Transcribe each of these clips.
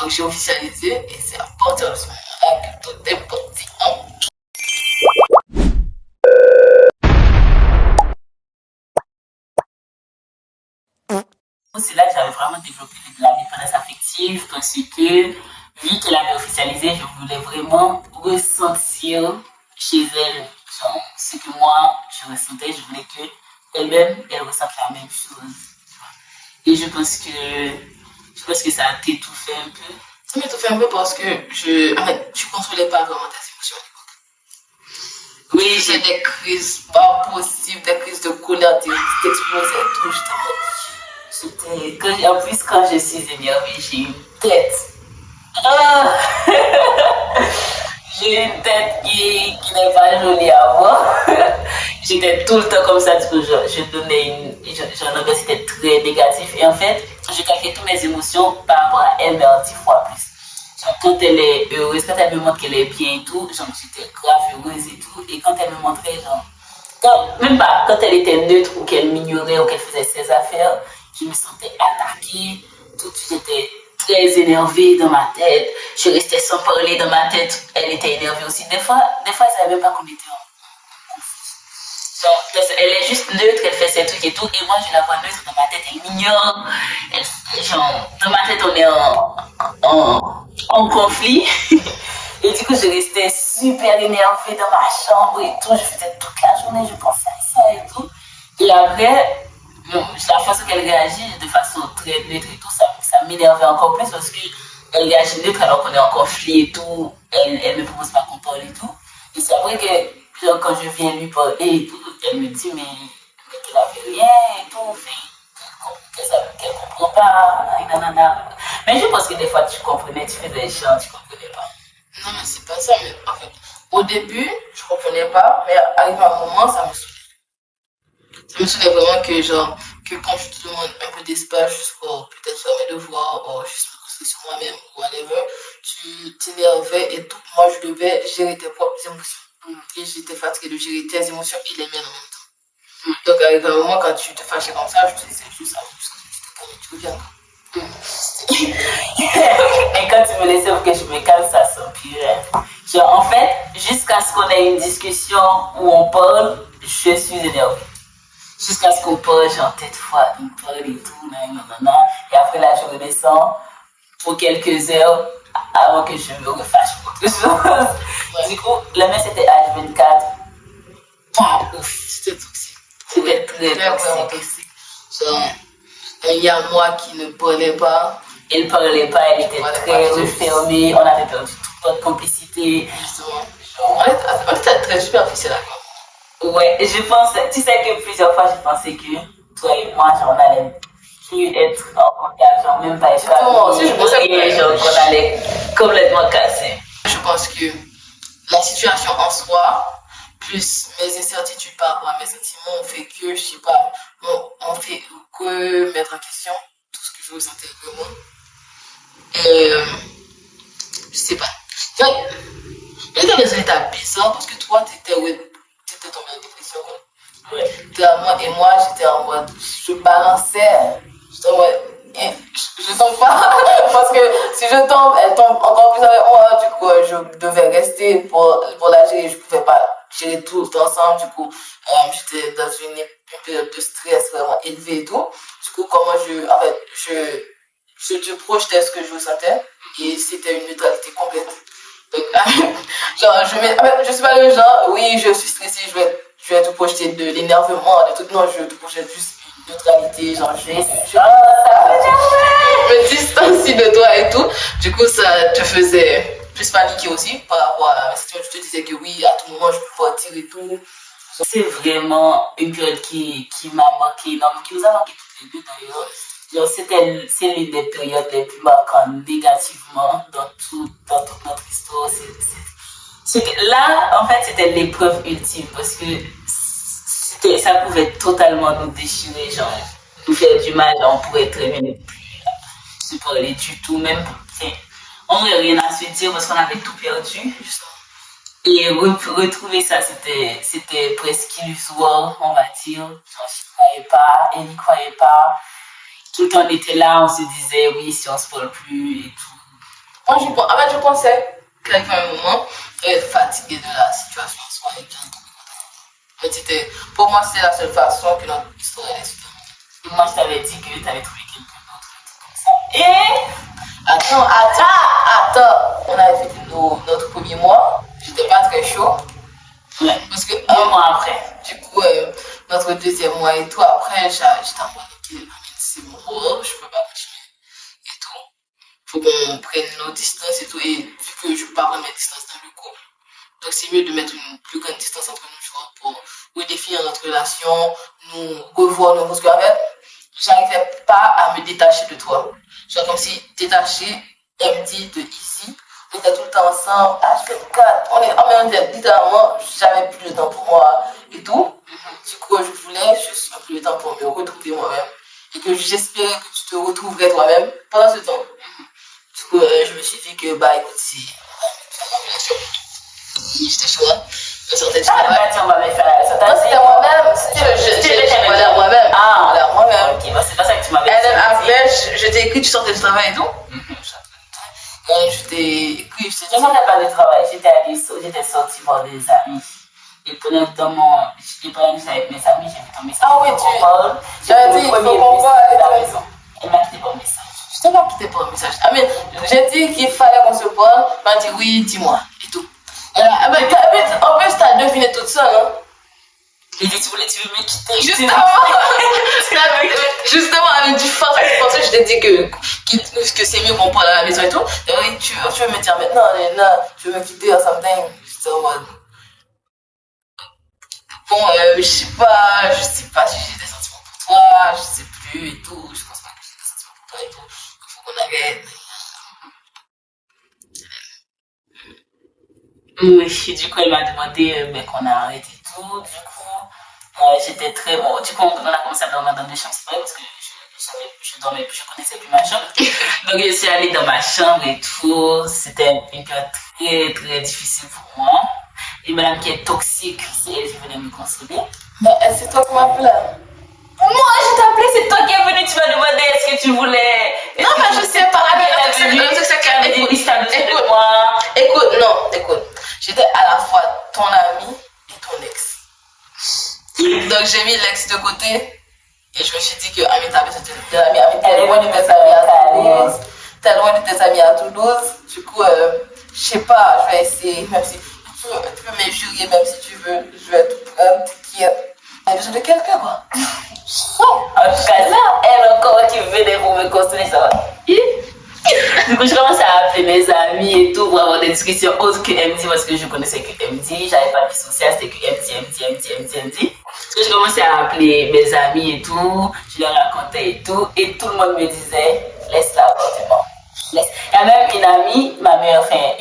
Donc j'ai officialisé et c'est à partir de ce moment-là que tout est parti en. C'est là que j'avais vraiment développé la dépendance affective parce que, vu qu'elle avait officialisé, je voulais vraiment ressentir chez elle genre, ce que moi je ressentais. Je voulais qu'elle-même, elle ressente la même chose. Et je pense que ça a t'étouffé un peu. Ça m'étouffait un peu parce que je contrôlais pas vraiment tes émotions à l'époque. Oui, j'ai des crises pas possibles, des crises de colère, t'explosais tout. En plus, quand je suis énervée, j'ai une tête. Ah! J'ai une tête qui n'est pas jolie à voir. J'étais tout le temps comme ça, du coup, je donnais j'en avais, c'était très négatif. Et en fait, je calquais toutes mes émotions par rapport à elle, mais en 10 fois plus. Genre, quand elle est heureuse, quand elle me montre qu'elle est bien et tout, genre, j'étais grave heureuse et tout. Et quand elle me montrait, genre, même pas, quand elle était neutre ou qu'elle m'ignorait ou qu'elle faisait ses affaires, je me sentais attaquée. Tout de suite, j'étais très énervée dans ma tête. Je restais sans parler dans ma tête. Elle était énervée aussi. Des fois, elle savait même pas qu'on était en genre, elle est juste neutre, elle fait ses trucs et tout. Et moi, je la vois neutre dans ma tête, elle m'ignore. Genre, dans ma tête, on est en conflit. Et du coup, je restais super énervée dans ma chambre et tout. Je faisais toute la journée, je pensais à ça et tout. Et après, la façon qu'elle réagit de façon très neutre et tout, ça m'énervait encore plus parce qu'elle réagit neutre alors qu'on est en conflit et tout. Elle ne propose pas qu'on parle et tout. Et c'est après que, genre, quand je viens lui parler et tout, elle me dit, mais qu'elle a fait rien et tout, qu'elle comprend pas, nanana. Mais je pense que des fois, tu comprenais, tu faisais genre, tu comprenais pas. Non, mais c'est pas ça, mais en fait, au début, je comprenais pas, mais arrivé à un moment, ça me saoulait. Ça me saoulait vraiment que, genre, que quand je te demande un peu d'espace, juste pour peut-être faire mes devoirs, ou juste me concentrer sur moi-même, ou whatever, tu t'énervais et tout. Moi, je devais gérer tes propres émotions. Et j'étais fatiguée de gérer tes émotions et les miennes en même temps. Donc, arrivé à un moment, quand tu te fâchais comme ça, je te disais juste ça, juste que tu te calmes, tu reviens. Et quand tu me laissais pour que je me calme, ça s'empirait. Genre, en fait, jusqu'à ce qu'on ait une discussion où on parle, je suis énervée. Jusqu'à ce qu'on parle, genre, tête froide, on parle et tout, nanana. Et après là, je redescends pour quelques heures avant que je me refâche pour autre chose. Ouais. Du coup, la messe c'était H24. Ouf, c'était toxique. C'était très toxique. Genre, il y a moi qui ne parlais pas. Elle ne parlait pas, elle était très refermée. On avait perdu toute notre complicité. Justement. On était très superficiel d'accord. Ouais, je pense, tu sais que plusieurs fois, je pensais que toi et moi, genre, on allait plus être en contact, genre, même pas être amis. Je pensais que genre, qu'on allait complètement casser. Je pense que la situation en soi, plus mes incertitudes par rapport à mes sentiments, ont fait que, je sais pas, on fait remettre en question tout ce que je ressentais vraiment. Je sais pas. J'étais dans un état bizarre parce que toi, t'étais tombé en dépression. Ouais. T'étais à moi et moi, j'étais en mode, je balançais. J'étais en mode, je tombe pas. Parce que si je tombe, elle tombe encore plus avec moi. Du coup, je devais rester pour la gérer. Je pouvais pas gérer tout ensemble. Du coup, j'étais dans une période de stress vraiment élevée et tout. Du coup, comment je projetais ce que je ressentais et c'était une neutralité complète. Donc, genre, je suis pas le genre, oui, je suis stressée, je vais te projeter de l'énervement, de tout. Non, je te projette juste une neutralité, genre, je me distancie de toi et tout. Du coup, ça te faisait plus paniquer aussi par rapport à la situation. Tu te disais que oui, à tout moment, je peux partir et tout. C'est vraiment une période qui m'a marqué énormément, qui nous a marqué toutes les deux d'ailleurs. Genre, c'est l'une des périodes les plus marquantes négativement dans toute notre histoire. Là, en fait, c'était l'épreuve ultime parce que ça pouvait totalement nous déchirer, genre, nous faire du mal, on pourrait très bien ne plus se parler du tout, même, on n'aurait rien à se dire parce qu'on avait tout perdu, justement. Et retrouver ça, c'était presque illusoire, on va dire. Genre, je ne croyais pas, elle n'y croyait pas. Tout le temps, on était là, on se disait, oui, si on se parle plus et tout. Moi, en fait, je pensais qu'à un moment, être fatigué de la situation en soi et que mais pour moi, c'était la seule façon que notre histoire allait se terminer. Et moi, je t'avais dit que tu avais trouvé quelqu'un d'autre comme ça. Et Attends. On avait fait notre premier mois. J'étais pas très chaud. ouais. Parce que un mois après. Du coup, notre deuxième mois et tout, après, j'étais en mode, ok, c'est bon, je peux pas continuer et tout. Faut qu'on prenne nos distances et tout. Et vu que je peux pas prendre mes distances dans le couple, donc c'est mieux de mettre une plus grande distance entre nous, tu vois, pour redéfinir notre relation, nous revoir nos... Parce qu'en fait, j'arrivais pas à me détacher de toi. Genre comme si détacher MD de ici, on était tout le temps ensemble, H24, on est en même temps, littéralement, j'avais plus de temps pour moi et tout. Du coup, je voulais juste un peu de temps pour me retrouver moi-même. Et que j'espérais que tu te retrouverais toi-même pendant ce temps. Du coup, je me suis dit que, bah écoute, si j'étais chaud, hein. Je sortais du travail. On va me faire la Non, c'était moi-même. C'était le jeu. J'ai volé moi-même. Ah, moi-même. Ok, bah, c'est pas ça que tu m'avais Et dit. après, je t'ai écrit, tu sortais du travail et tout. Je t'ai écrit, je t'ai Je dit. n'avais pas de travail, j'étais sortie voir des amis. Et pendant que j'étais avec mes amis, j'ai vu ton message. Ah oui, j'avais dit, il faut qu'on voit avec la maison. Elle m'a quitté par message. Je t'ai pas quitté par un message. Ah, mais j'ai dit qu'il fallait qu'on se parle. Elle m'a dit oui, dis-moi. Et tout. En plus, t'as deviné toute seule, hein. J'ai dit, tu veux me quitter. Justement, avec du force, parce que je t'ai dit que c'est mieux qu'on parle à la maison et tout. Et oui, tu veux me dire maintenant, là, tu veux me quitter or something. J'étais en mode. Bon, je sais pas si j'ai des sentiments pour toi, je sais plus et tout. Je pense pas que j'ai des sentiments pour toi et tout. Il faut qu'on arrête. Oui, du coup, elle m'a demandé qu'on arrête et tout. Du coup, j'étais très bon. Du coup, on a commencé à dormir dans des chambres séparées parce que je dormais plus, je connaissais plus ma chambre. Donc, je suis allée dans ma chambre et tout. C'était une période très, très difficile pour moi. Et madame qui est toxique, c'est elle qui venait me consoler. Mais c'est toi qui m'appelais. Moi, je t'ai appelé, c'est toi qui es venu, tu m'as demandé est-ce que tu voulais. Non, mais je sais pas. Écoute. J'étais à la fois ton ami et ton ex. Donc j'ai mis l'ex de côté et je me suis dit que Ami t'avait c'était l'ami. Ami t'es loin de tes amis à Toulouse. T'es loin de tes amis à Toulouse. Du coup, je sais pas, je vais essayer, même si tu peux m'injurer, même si tu veux, je vais tout prendre, t'inquiète. J'ai besoin de quelqu'un, quoi. En tout cas, là, elle encore qui venait pour me construire, ça va. Du coup, je commence à appeler mes amis et tout pour avoir des discussions autres que MD parce que je connaissais que MD, j'avais pas de vie sociale, c'était que MD. Du coup, je commençais à appeler mes amis et tout, je leur racontais et tout le monde me disait, laisse-la avortement. Il y a même une amie,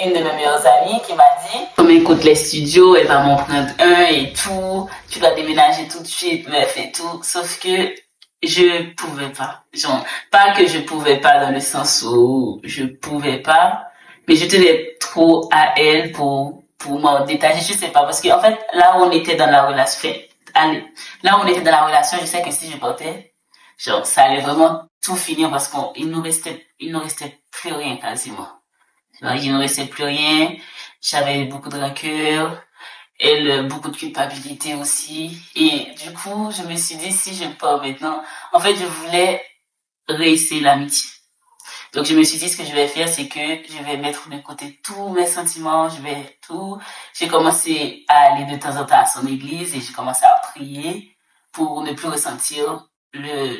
une de mes meilleures amies qui m'a dit, comme écoute les studios, elle va m'en prendre un et tout, tu dois déménager tout de suite, meuf et tout, sauf que je pouvais pas. Genre, pas que je pouvais pas dans le sens où je pouvais pas, mais je tenais trop à elle pour m'en détacher. Je sais pas, parce qu'en fait, là où on était dans la relation, je sais que si je partais, genre, ça allait vraiment tout finir parce qu'il nous restait plus rien quasiment. Genre, il nous restait plus rien. J'avais beaucoup de rancœur. Elle, beaucoup de culpabilité aussi. Et du coup, je me suis dit, si je pars maintenant, en fait, je voulais réussir l'amitié. Donc, je me suis dit, ce que je vais faire, c'est que je vais mettre de côté tous mes sentiments, j'ai commencé à aller de temps en temps à son église et j'ai commencé à prier pour ne plus ressentir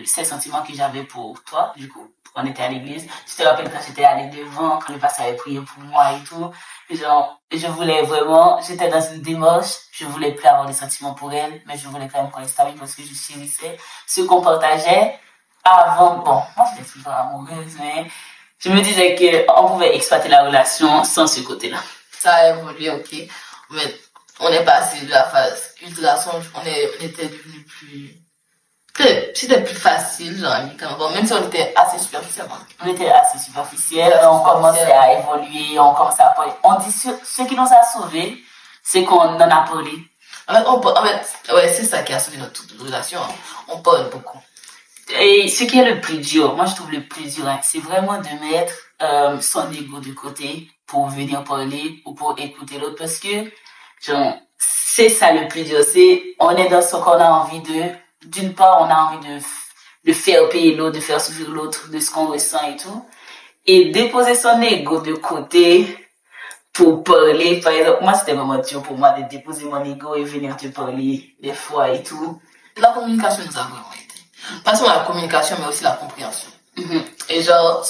ces sentiments que j'avais pour toi, du coup. On était à l'église. Je te rappelle quand j'étais allée devant, quand le pasteur avait prié pour moi et tout. Genre, je voulais vraiment, j'étais dans une démarche, je voulais plus avoir des sentiments pour elle, mais je voulais quand même qu'on reste amis parce que je chérissais ce qu'on partageait avant. Bon, moi j'étais toujours amoureuse, mais je me disais qu'on pouvait exploiter la relation sans ce côté-là. Ça a évolué, ok. Mais on est passé de la phase ultrason, on était devenu plus... C'était plus facile, genre, bon, même si on était assez superficiel. On était assez superficiel, on commençait à évoluer, on commençait à parler. On dit ce qui nous a sauvés, c'est qu'on en a parlé. En fait, ouais, c'est ça qui a sauvé notre relation. Hein. On parle beaucoup. Et ce qui est le plus dur, moi je trouve le plus dur, hein, c'est vraiment de mettre son ego de côté pour venir parler ou pour écouter l'autre parce que, genre, c'est ça le plus dur, c'est, on est dans ce qu'on a envie d'une part, on a envie de faire payer l'autre, de faire souffrir l'autre de ce qu'on ressent et tout. Et déposer son ego de côté pour parler, par exemple, moi c'était vraiment dur pour moi de déposer mon ego et venir te parler des fois et tout. La communication nous a vraiment aidé. Pas seulement la communication, mais aussi la compréhension. Et genre, en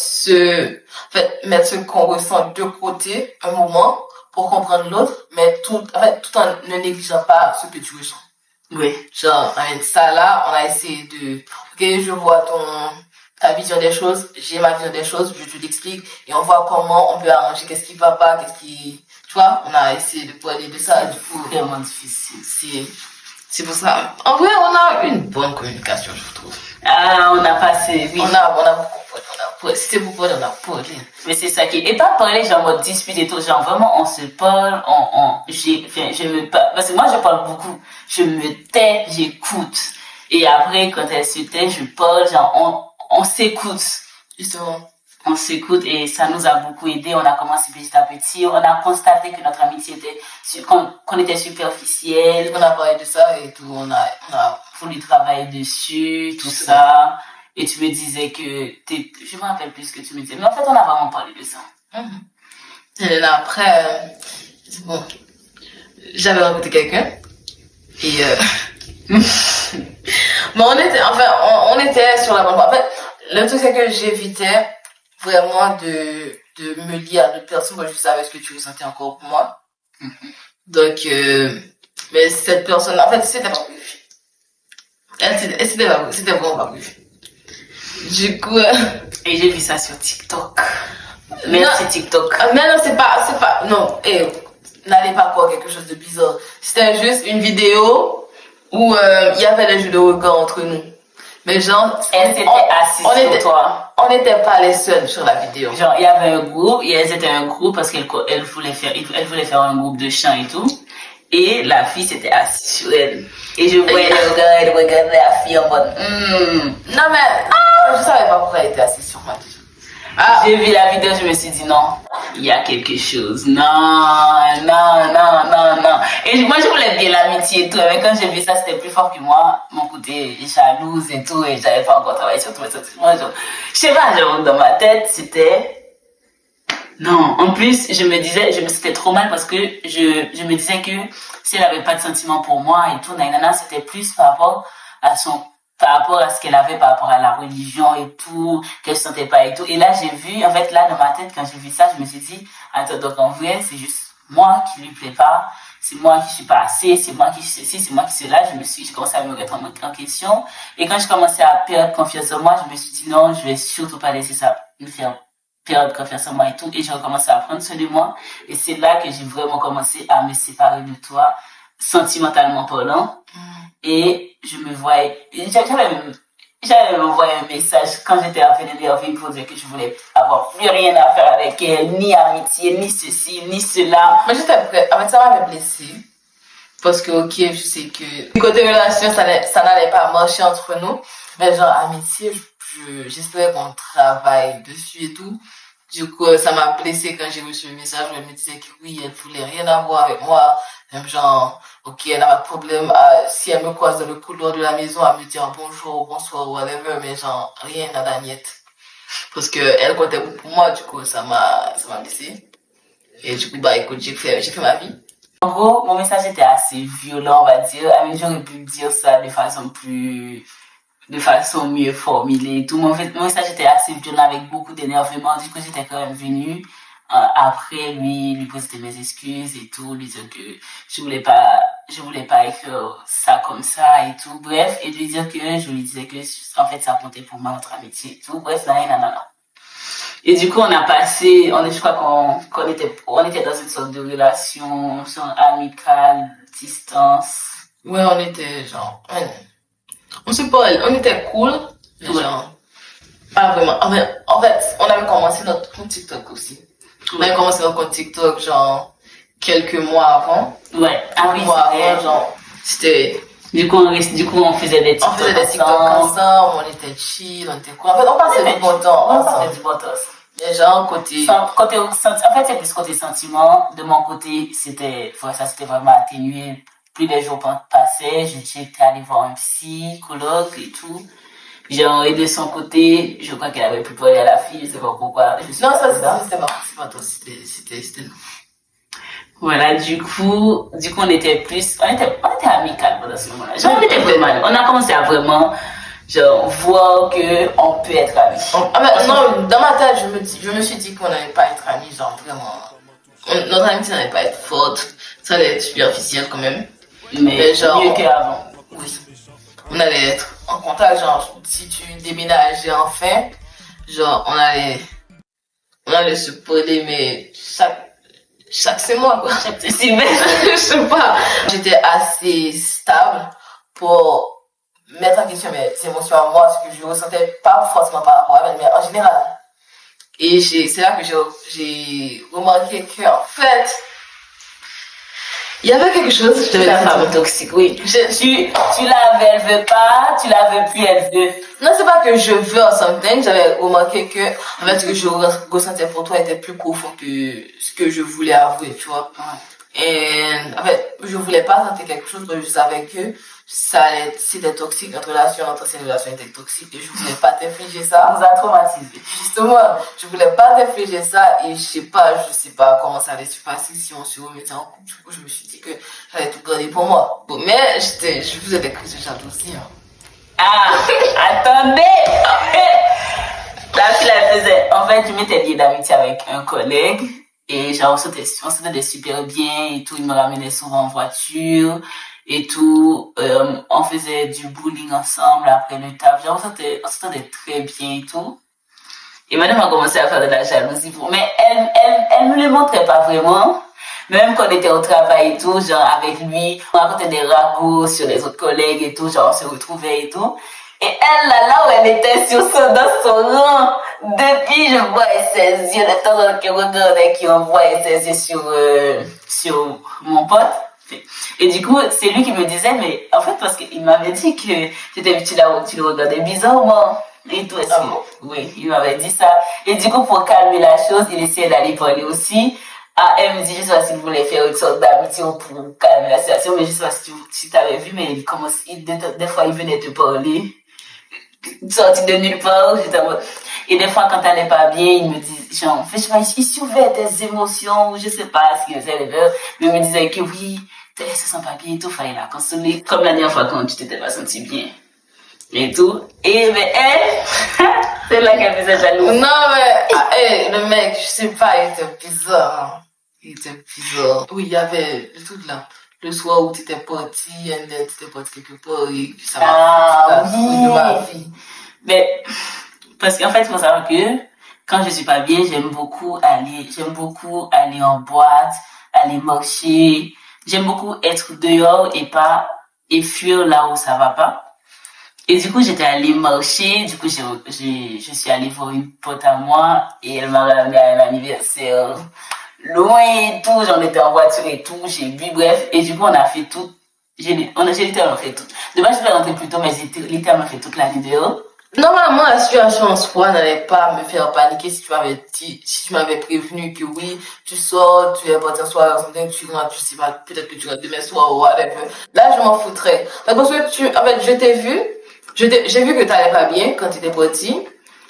fait, mettre ce qu'on ressent de côté, un moment, pour comprendre l'autre, mais tout en ne négligeant pas ce que tu ressens. Oui. Genre, avec ça là, on a essayé ok, je vois ta vision des choses, j'ai ma vision des choses, je te l'explique, et on voit comment on peut arranger, qu'est-ce qui va pas, tu vois, on a essayé de parler de ça, du coup. C'est vraiment difficile. C'est pour ça. En vrai, on a une bonne communication, je trouve. Ah, on a passé, oui. On a beaucoup parlé, si c'est pour parler, on a parlé. Mais c'est ça qui est, et pas parler, genre, mode dispute et tout, genre, vraiment, on se parle, je me parle, parce que moi, je parle beaucoup. Je me tais, j'écoute. Et après, quand elle se tait, je parle, genre, on s'écoute. Justement. On s'écoute et ça nous a beaucoup aidé. On a commencé petit à petit. On a constaté que notre amitié qu'on était superficielle. On a parlé de ça et tout. On a voulu travailler dessus, tout ça. Et tu me disais que je me rappelle plus ce que tu me disais. Mais en fait, on a vraiment parlé de ça. Et là, après, bon, j'avais rencontré quelqu'un. Et, mais on était sur la bonne voie. En fait, le truc, c'est que j'évitais vraiment de me lier à d'autres personnes, moi je savais ce que tu ressentais encore pour moi. Donc, mais cette personne, en fait, c'était pas prévu. C'était vraiment pas prévu. Du coup, et j'ai vu ça sur TikTok. Merci TikTok. Mais non, c'est pas, non, n'allez pas croire quelque chose de bizarre. C'était juste une vidéo où il y avait des jeux de regard entre nous. Mais genre, elles étaient assises sur toi. On n'était pas les seuls sur la vidéo. Genre, il y avait un groupe, et elles étaient un groupe parce qu'elles voulaient faire un groupe de chant et tout. Et la fille s'était assise sur elle. Et je voyais le gars, elle regardait la fille en mode, Non mais, je savais pas pourquoi elle était assise sur moi. J'ai vu la vidéo, je me suis dit non, il y a quelque chose. Non. Et moi, je voulais bien l'amitié et tout, mais quand j'ai vu ça, c'était plus fort que moi. Mon côté jalouse et tout, et j'avais pas encore travaillé sur tout mes sentiments. Je sais pas, genre, dans ma tête, c'était... Non, en plus, je me sentais trop mal parce que je me disais que si elle avait pas de sentiments pour moi et tout, c'était plus par rapport à ce qu'elle avait par rapport à la religion et tout, qu'elle se sentait pas et tout. Et là, j'ai vu, en fait, là, dans ma tête, quand j'ai vu ça, je me suis dit, attends, donc en vrai, c'est juste moi qui lui plais pas, c'est moi qui suis pas assez, c'est moi qui ceci, c'est moi qui cela. J'ai commencé à me remettre en question. Et quand je commençais à perdre confiance en moi, je me suis dit, non, je vais surtout pas laisser ça me faire perdre confiance en moi et tout. Et j'ai recommencé à prendre soin de moi. Et c'est là que j'ai vraiment commencé à me séparer de toi, sentimentalement parlant. Et je me voyais, j'avais même envoyé un message quand j'étais en train d'énerver pour dire que je voulais avoir plus rien à faire avec elle, ni amitié, ni ceci, ni cela. Mais j'étais prête. En fait, ça m'avait blessée. Parce que, ok, je sais que côté relation, ça n'allait pas marcher entre nous. Mais genre, amitié, j'espérais qu'on travaille dessus et tout. Du coup, ça m'a blessée quand j'ai reçu le message où elle me disait que oui, elle voulait rien avoir avec moi. Même genre, ok, elle n'a pas de problème si elle me croise dans le couloir de la maison à me dire bonjour, bonsoir, whatever, mais genre, rien à la niette. Parce que elle comptait beaucoup pour moi, du coup, ça m'a blessée. Et du coup, bah, écoute, j'ai fait ma vie. En gros, mon message était assez violent, on va dire. J'aurais pu dire ça de façon mieux formulée. Tout mon message était assez violent avec beaucoup d'énervement. Du coup, j'étais quand même venue après lui poser mes excuses et tout, lui dire que je voulais pas écrire ça comme ça et tout. Bref, et lui dire que je lui disais que en fait ça comptait pour moi notre amitié et tout. Bref, non. Et du coup, je crois qu'on était dans une sorte de relation amicale, distance. Ouais, on était genre, on se parle, on était cool, mais genre, pas vraiment. En fait, on avait commencé notre compte TikTok aussi. On avait commencé notre compte TikTok, genre, quelques mois avant. Ouais, genre, c'était... Du coup, on faisait des TikTok ensemble, on était chill, on était cool. En fait, on passait du bon temps. On passait du bon temps. Les gens, côté... En fait, c'est plus côté sentiment. De mon côté, ça s'était vraiment atténué. Plus les jours passaient, j'étais allée voir un psychologue et tout. Genre, et de son côté, je crois qu'elle avait plus parlé à la fille, je sais pas pourquoi. Non, ça, c'était pas toi, c'était nous. Voilà, du coup, on était amical pendant ce moment-là. Genre, on était vraiment, on a commencé à vraiment, genre, voir que on peut être amis. Non, dans ma tête, je me suis dit qu'on n'allait pas être amis, genre, vraiment. Notre amitié n'allait pas être forte. Ça allait être superficiel quand même. Mais genre, mieux qu'avant. Oui. On allait être en contact, genre, si tu déménageais enfin, genre, on allait se parler, mais chaque 6 mois, quoi. Chaque semaine. Je sais pas. J'étais assez stable pour mettre en question mes émotions à moi, ce que je ressentais pas forcément par rapport à elle, mais en général. Et c'est là que j'ai remarqué qu'en fait, il y avait quelque chose. La femme toxique, oui. Tu la veux, elle veut pas, tu la veux plus, elle veut. Non, c'est pas que je veux en something, j'avais remarqué que, en fait, ce que je ressentais pour toi était plus profond que ce que je voulais avouer, tu vois. Et, en fait, je voulais pas tenter quelque chose, mais je savais que c'était toxique, notre ancienne relation était toxique, et je voulais pas t'infliger ça. Ça nous a traumatisé. Justement, je voulais pas t'infliger ça, et je sais pas comment ça allait se passer si on se remettait en couple. Du coup, je me suis dit que j'allais tout garder pour moi. Bon, mais je faisais des crises de jalousie, hein. Ah, attendez! La fille, elle faisait. En fait, je m'étais liée d'amitié avec un collègue. Et genre, on s'entendait super bien et tout. Il me ramenait souvent en voiture et tout. On faisait du bowling ensemble après le taf. Genre, on s'entendait très bien et tout. Et madame a commencé à faire de la jalousie. Mais elle me le montrait pas vraiment. Même quand on était au travail et tout, genre avec lui, on racontait des ragots sur les autres collègues et tout, genre on se retrouvait et tout. Et elle, là où elle était dans son rang, depuis je voyais ses yeux, le temps qu'elle regardait, qui envoyait ses yeux sur mon pote. Et du coup, c'est lui qui me disait, mais en fait, parce qu'il m'avait dit que tu le regardais bizarrement. Et tout aussi. Oui, il m'avait dit ça. Et du coup, pour calmer la chose, il essayait d'aller parler aussi. Ah, elle me dit, je sais pas s'il voulait faire une sorte d'amitié pour calmer la situation, mais je sais pas si tu avais vu, mais des fois, il venait te parler, sorti de nulle part, et des fois, quand t'allais pas bien, il me dit, genre, je sais pas, il surveillait tes émotions, je sais pas ce qu'il faisait, mais il me disait que oui, tu se sens pas bien et tout, fallait la consoler, comme la dernière fois quand tu t'étais pas senti bien. Et tout. Et mais elle, c'est là qu'elle faisait jalouse. Non, mais le mec, je sais pas, il était bizarre. Il était bizarre. Oui, il y avait le truc là. Le soir où tu étais parti, tu étais parti quelque part, et puis ça m'a fait de ma vie. Mais, parce qu'en fait, il faut savoir que quand je suis pas bien, j'aime beaucoup aller en boîte, aller marcher. J'aime beaucoup être dehors et fuir là où ça va pas. Et du coup, j'étais allée marcher, du coup, je suis allée voir une pote à moi, et elle m'a ramené à un anniversaire loin et tout, j'en étais en voiture et tout, j'ai bu, bref, et du coup, on a fait tout, j'ai littéralement fait tout. De base, je voulais rentrer plus tôt, mais j'ai littéralement fait toute la nuit dehors. Normalement, la situation en soi n'allait pas me faire paniquer si tu m'avais prévenu que oui, tu sors, tu es parti en soirée, tu rentres, je sais pas, peut-être que tu rentres demain soir ou whatever. Là, je m'en foutrais. Parce que en fait, je t'ai vu, j'ai vu que t'allais pas bien quand tu étais parti.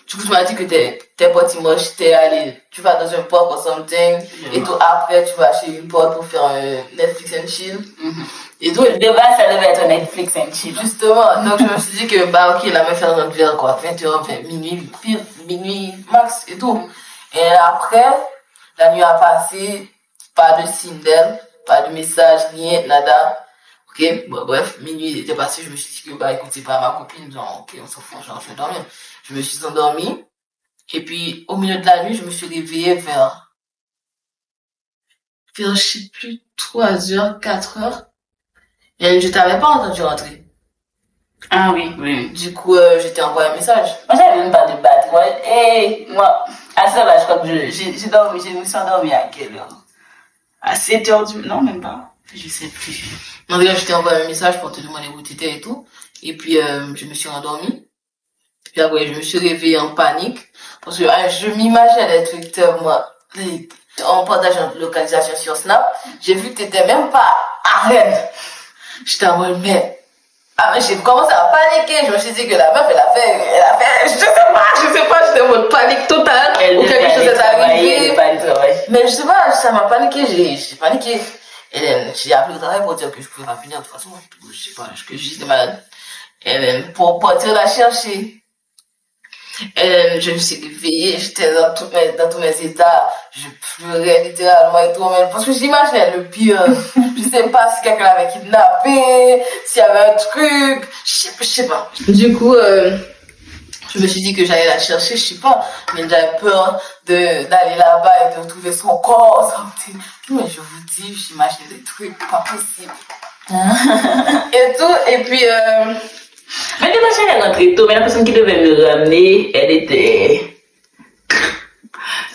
Du coup, tu m'as dit que t'es parti moche, tu vas dans un parc ou something, et tout, après, tu vas chez une pote pour faire un Netflix and chill. Et tout. De base, ça devait être un Netflix and chill. Justement. Donc, je me suis dit que, ok, la meuf est dans notre verre, quoi. 20h, minuit, max, et tout. Et après, la nuit a passé, pas de signe d'elle, pas de message, rien, nada. Ok, bon, bref, minuit était passé, je me suis dit que, écoute, c'est pas ma copine, genre, ok, on s'en fout, genre, je vais dormir. Je me suis endormie, et puis, au milieu de la nuit, je me suis réveillée vers, je sais plus, 3h, 4h, et je t'avais pas entendu rentrer. Ah oui, oui. Du coup, je t'ai envoyé un message. Moi, j'avais même pas de batterie. Moi, à ça, là, je crois que je me suis endormie à quelle heure? À 7h non, même pas. Je sais plus. En tout cas, je t'ai envoyé un message pour te demander où t'étais et tout. Et puis, je me suis endormie. Puis après, je me suis réveillée en panique. Parce que je m'imaginais des trucs tellement... En partageant localisation sur Snap, j'ai vu que t'étais même pas à Rennes. J'étais en mode, mais... Ah, mais j'ai commencé à paniquer. Je me suis dit que la meuf, elle a fait, je sais pas, j'étais en mode panique totale. Ou quelque chose est arrivé. Mais je sais pas, ça m'a paniqué, j'ai paniqué. Et j'ai appelé au travail pour dire que je pouvais pas venir de toute façon. Je sais pas, que j'étais malade. Et pour partir la chercher. Et je me suis réveillée, j'étais dans tous mes états, je pleurais littéralement et tout, parce que j'imaginais le pire. Je sais pas si quelqu'un l'avait kidnappé, s'il y avait un truc, je sais pas. Du coup, je me suis dit que j'allais la chercher, je sais pas, mais j'avais peur d'aller là-bas et de trouver son corps. Mais je vous dis, j'imaginais des trucs pas possibles. Et tout, et puis... Mais déjà, j'allais rentrer tôt, mais la personne qui devait me ramener, elle était...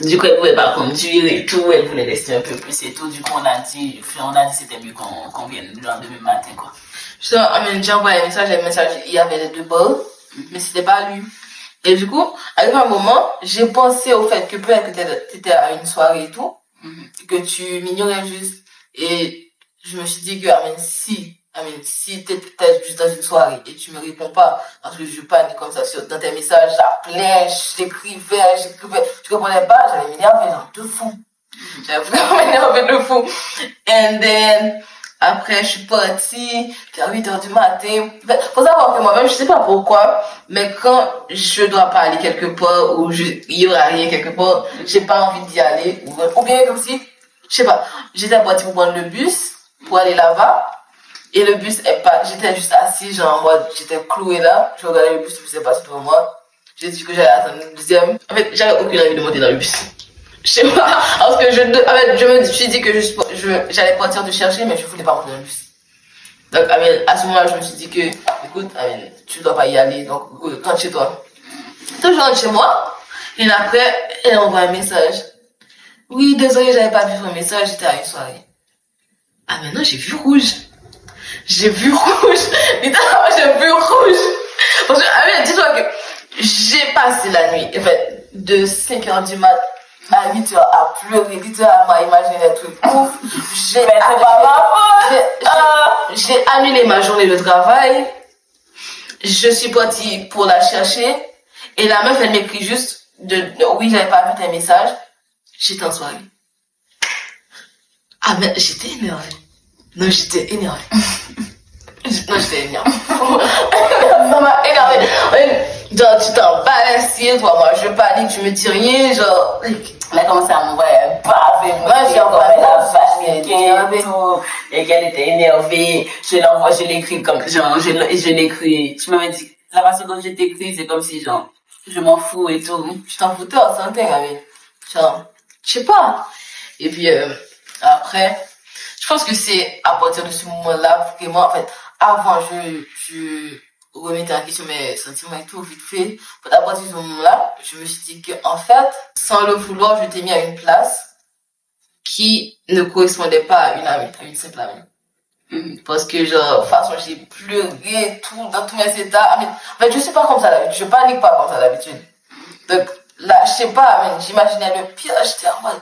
Du coup, elle pouvait pas conduire et tout, elle voulait rester un peu plus et tout. Du coup, on a dit c'était mieux qu'on vienne genre demain matin, quoi. J'ai envoyé un message, il y avait les deux balles, mais c'était pas lui. Et du coup, à un moment, j'ai pensé au fait que peut-être que t'étais à une soirée et tout, que tu m'ignorais juste. Et je me suis dit que, si t'étais juste dans une soirée et tu me réponds pas, parce que je panique comme ça dans tes messages, j'appelais, j'écrivais, tu comprenais pas, j'allais m'énerver, genre, de fou. J'avais vraiment énervé de fou. And then, après, je suis partie, vers 8h du matin. Faut savoir que moi-même, je sais pas pourquoi, mais quand je dois pas aller quelque part, ou il y aura rien quelque part, j'ai pas envie d'y aller, ou bien comme si, je sais pas, j'étais partie pour prendre le bus, pour aller là-bas, et le bus est pas, j'étais juste assis, genre, moi, j'étais clouée là, je regardais le bus est passé devant moi, j'ai dit que j'allais attendre le deuxième. En fait, j'avais aucune envie de monter dans le bus. Je sais pas, parce que je me suis dit que j'allais partir de chercher, mais je voulais pas monter dans le bus. Donc, à ce moment-là, je me suis dit que, écoute, tu dois pas y aller, donc, rentre chez toi. Donc, je rentre chez moi, et après, elle envoie un message. Oui, désolé, j'avais pas vu ton message, j'étais à une soirée. Ah, maintenant, j'ai vu rouge. Littéralement, j'ai vu rouge. Parce que, dis-toi que j'ai passé la nuit, en fait, de 5h du mat à 8h à pleurer, littéralement, à imaginer des trucs ouf. J'ai annulé ma journée de travail. Je suis partie pour la chercher. Et la meuf, elle m'écrit juste oui, j'avais pas vu tes messages. J'étais en soirée. Ah, mais j'étais énervée. Non, j'étais énervée. Ça m'a énervée. Genre, tu t'en balancier, toi, moi, je panique, tu me dis rien, genre. Elle a commencé à m'envoyer un pavé. Moi, j'ai envoyé la vache et tout. Et qu'elle était énervée. Je l'écris comme, genre, je l'écris. Je me dis, la façon dont je t'écris, c'est comme si, genre, je m'en fous et tout. Je t'en foutais en santé, Camille. Genre, je sais pas. Et puis, après, je pense que c'est à partir de ce moment-là, vraiment, en fait, avant, je remettais en question mes sentiments et tout, vite fait. À partir de ce moment-là, je me suis dit que, en fait, sans le vouloir, je t'ai mis à une place qui ne correspondait pas à une amie, à une simple amie. Parce que, genre, de toute façon, j'ai pleuré tout, dans tous mes états. En fait, je suis pas comme ça d'habitude, je panique pas comme ça d'habitude. Donc, là, je sais pas, j'imaginais le pire, j'étais en mode,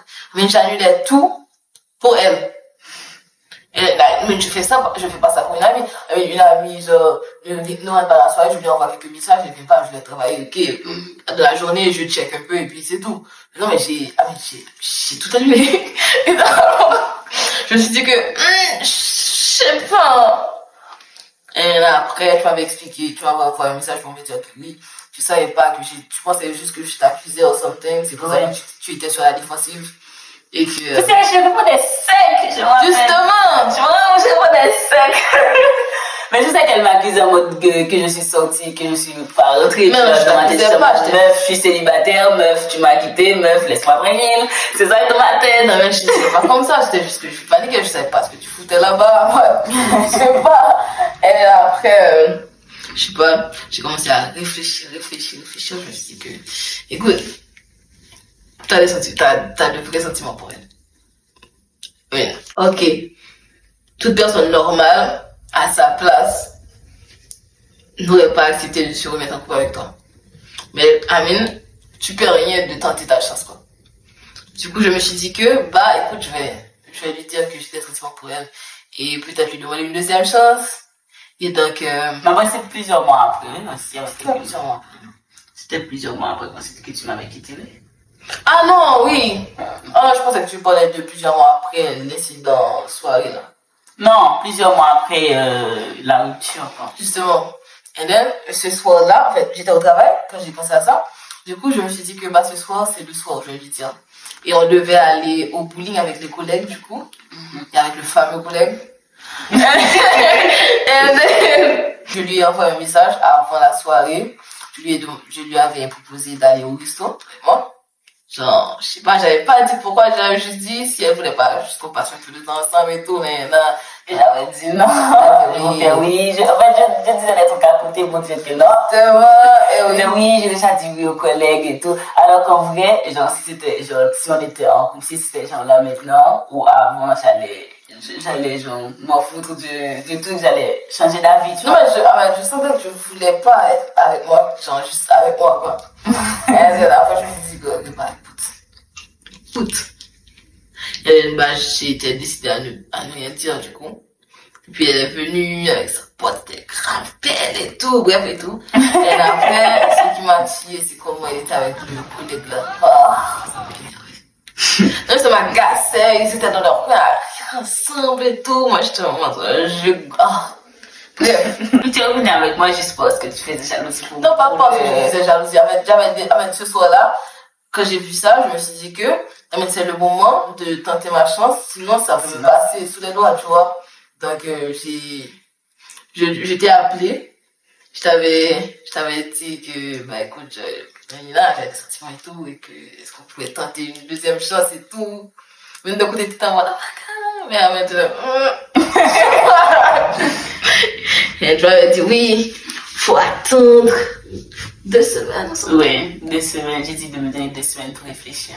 j'annulais tout pour elle. Et là, je fais pas ça pour une amie. Une amie, genre, ne rentre pas la soirée, je lui envoie quelques messages, elle vient pas, je vais travailler, ok. De la journée, je check un peu et puis c'est tout. Non, mais j'ai tout annulé. Et je me suis dit que, je sais pas. Et là, après, tu m'avais expliqué, tu m'avais envoyé un message pour me dire que oui, tu savais pas que tu pensais juste que je t'accusais ou something, c'est pour ça que tu étais sur la défensive. Et que... Tu sais, je réponds des secs, justement! Je réponds des secs. Mais je sais qu'elle m'accuse en mode que je suis sortie, que je suis pas rentrée. Mais non, je t'accusais pas. Meuf, je suis célibataire, meuf, tu m'as quitté, meuf, laisse-moi tranquille. C'est ça dans ma tête. Non, mais je sais pas comme ça, c'était juste que je paniquais, je savais pas ce que tu foutais là-bas. Je sais pas. Et après, je sais pas, j'ai commencé à réfléchir. Je me suis dit que, écoute, t'as de vrais sentiments pour elle. Oui. Ok. Toute personne normale, à sa place, n'aurait pas accepté de se remettre en couple avec toi. Mais, Amine, tu peux rien de tenter ta chance, quoi. Du coup, je me suis dit que, bah, écoute, je vais lui dire que j'ai des sentiments pour elle. Et peut-être lui demander une deuxième chance. Et donc, Mais moi, c'est plusieurs mois après, aussi, c'était plusieurs mois. C'était plusieurs mois après que tu m'avais quitté. Ah non, oui. Ah, je pensais que tu parlais de plusieurs mois après l'incident soirée, là. Non, plusieurs mois après la rupture, quoi. Justement. Et then, ce soir-là, en fait, j'étais au travail quand j'ai pensé à ça. Du coup, je me suis dit que, bah, ce soir, c'est le soir, je vais lui dire. Et on devait aller au bowling avec les collègues, du coup. Et avec le fameux collègue. Et then, je lui ai envoyé un message avant la soirée. Je lui avais proposé d'aller au resto, vraiment. Genre, je sais pas, j'avais pas dit pourquoi, j'avais juste dit si elle voulait pas, juste qu'on passe un peu de temps ensemble et tout, mais là, j'avais dit non. Oui, en fait, je disais des trucs à côté pour dire que non. Et oui, j'ai déjà dit oui aux collègues et tout. Alors qu'en vrai, genre, si on était en couple, si c'était genre là maintenant, ou avant, j'allais genre, m'en foutre du truc, j'allais changer d'avis, tu non, vois. mais je sentais que je voulais pas être avec moi, genre, juste avec moi, quoi. Et après, je me suis dit, bah, écoute. Et bah, j'étais décidée à ne rien dire, du coup. Et puis, elle est venue avec sa pote, elle est grave belle et tout, bref et tout. Et après, ce qui m'a tué, c'est comment elle était avec le collègue là. Oh, ça m'a énervé. Donc, ça m'agaçait, ils étaient dans leur coin à rire ensemble et tout. Moi, j'étais en mode, bref. Tu es revenu avec moi juste parce que tu faisais jalousie pour Non, pas parce que je faisais jalousie. Ce soir-là, quand j'ai vu ça, je me suis dit que c'est le moment de tenter ma chance, sinon ça peut me passer sous les doigts, tu vois. Donc, je t'ai appelé, je t'avais dit que, bah écoute, j'avais des sentiments et tout, et que est-ce qu'on pouvait tenter une deuxième chance et tout. Même de côté, t'étais en mode, mais en même et je m'avais dit, oui, faut attendre 2 semaines. Oui, 2 semaines. J'ai dit de me donner 2 semaines pour réfléchir.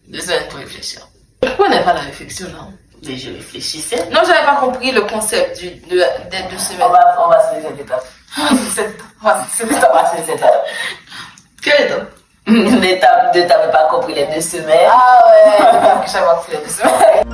2 semaines pour réfléchir. Pourquoi on n'a pas la réflexion là? Mais je réfléchissais. Non, j'avais pas compris le concept des 2 semaines. On va se faire cette étape. On va se faire cette étape. Quelle étape? L'étape de t'avais pas compris les 2 semaines. Ah ouais, j'avais pas compris les 2 semaines.